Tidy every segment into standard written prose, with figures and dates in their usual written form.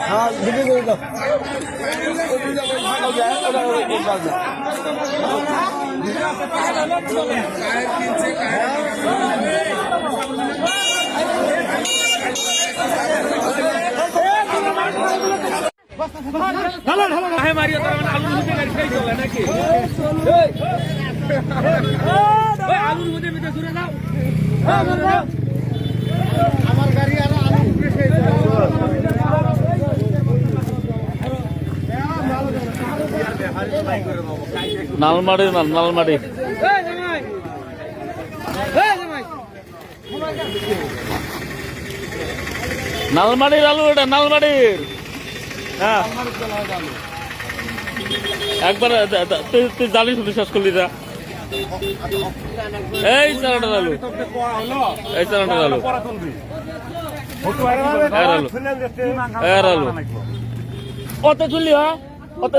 हाँ दिखे दो মারিয়া তার আলুর মধ্যে গাড়ি চলে নাকি আলুর মধ্যে ঘুরে নাও আমার গাড়ি আর আলু নালমারি নালমারি নালমারির আলু এটা নালমারির হ্যাঁ একবার তুই জানিস শুধু শেষ করলি যা এই চারাটার আলু এই চারাটার আলু এর আলু অত চুলি হ্যাঁ অত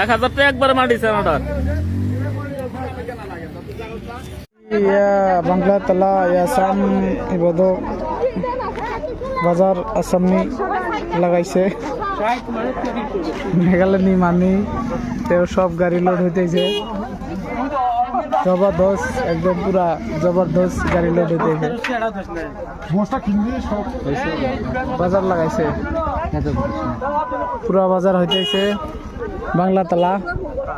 1000 টাকা একবারে মাটি চারাটার बांग्ला तला आसाम इबो बाजार आसामनी लगाइছে मेघालयनी मानी सब गाड़ी लोड होते जबरदस्त एकदम पूरा जबरदस्त गाड़ी लोड होते बाजार लगाइছে पूरा बाजार होते बांग्ला तला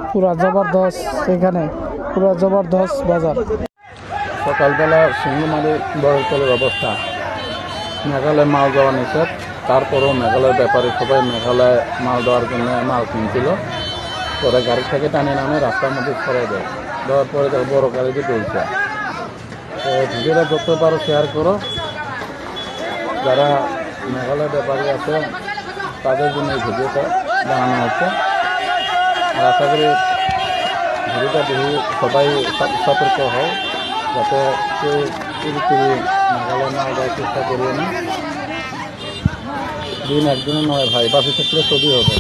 पूरा जबरदस्त এখানে पूरा जबरदस्त बाजार সকালবেলা সিঙ্গুমারি বড়তলের অবস্থা মেঘালয় মাল দেওয়া নিষেধ তারপরও মেঘালয়ের ব্যাপারে সবাই মেঘালয় মাল দেওয়ার জন্য মাল কিনছিল পরে গাড়ি থেকে টানে নামে রাস্তার মধ্যে ছড়াই দেওয়ার পরে তার বড় গাড়িতে চলছে তো ভিডিওটা যত পারো শেয়ার করো যারা মেঘালয় ব্যাপারে আছে তাদের জন্য এই ভিডিওটা বানানো হচ্ছে আর আশা করি ভিডিওটা দেখে সবাই সতর্ক হয় যাতে কেউ পুরোপুরি মেঘালয় না যাওয়ার চেষ্টা করিও না দিন একদিনও নয় ভাই বাসের ক্ষেত্রে ছবি হবে